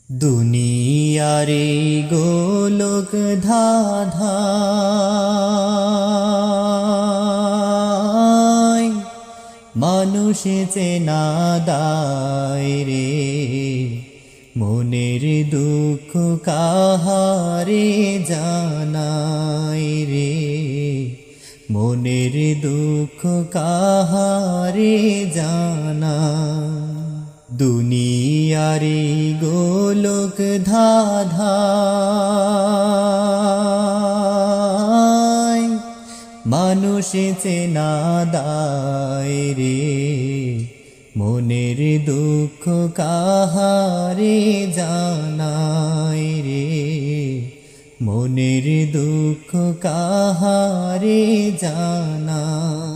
দুনিয়ারে গোলক ধাঁধায় মানুষ চেনা দায় রে, মনের দুঃখ কাহারে জানাই রে, মনের দুঃখ কাহারে জানাই। দুনিয়ারে গোলক ধাঁধায় মানুষ চেনা দায় রে, মনের দুঃখ কাহারে জানাই রে, মনের দুঃখ কাহারে জানাই।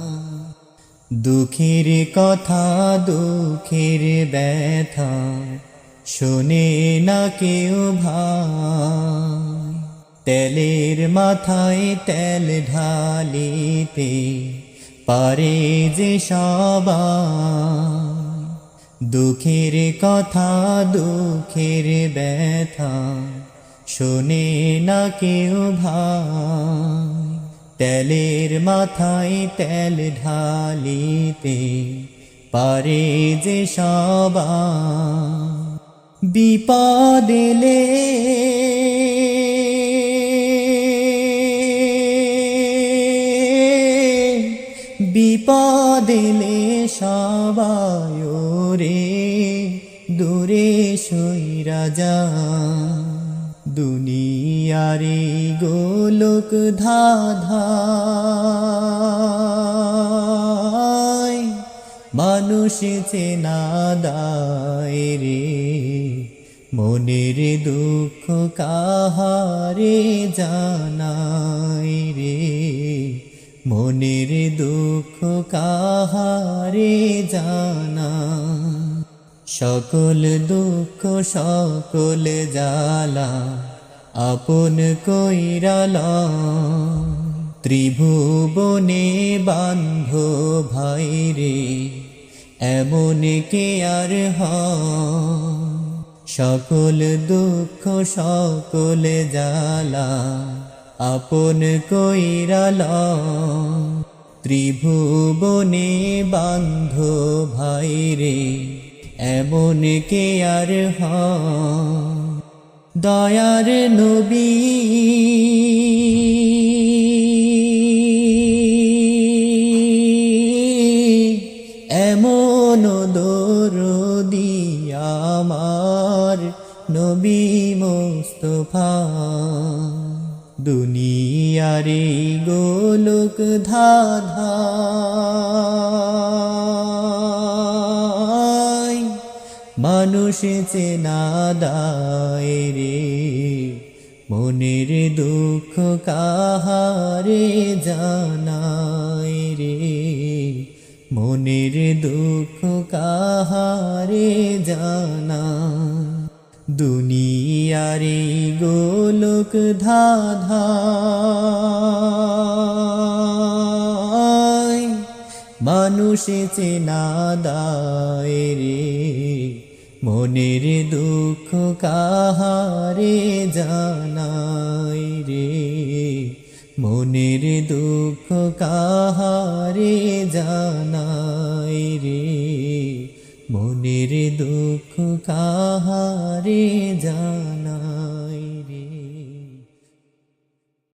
দুঃখের কথা দুঃখের ব্যথা শোনে না কেউ ভাই, তেলের মাথায় তেল ঢালিতে পারে যে সবাই। দুঃখের কথা দুঃখের ব্যথা শোনে না কেউ ভাই, তেলের মাথায় তেল ঢালিতে পারে যে সবাই। বিপদ এলে বিপদ এলে সবাই রে দূরে সইরা যায়। দুনিয়ারে গোলক ধাঁধায় মানুষ চেনা দায় রে, মনের দুঃখ কাহারে জানাই রে, মনের দুঃখ কাহারে জানাই। সকল দুঃখ সকল জ্বালা আপন কইরাল, ত্রিভুবনে বান্ধ ভাই রে এমন কে আর হয়। সকল দুঃখ সকল জ্বালা আপন কইরাল, ত্রিভুবনে বান্ধ ভাই রে এমন কে আর হয়। দয়ার নবী এমন দরদী আমার নবী মুস্তাফা। দুনিয়ারে গোলক ধাঁধায় মানুষ চেনা দায় রে, মনের দুঃখ কাহারে জানাই রে, মনের দুঃখ কাহারে জানাই। দুনিয়ারে গোলক ধাঁধায় মানুষ চেনা দায় রে, মনের দুঃখ কাহারে জানাই রে, মনের দুঃখ কাহারে জানাই রে, মনের দুঃখ কাহারে জানাই।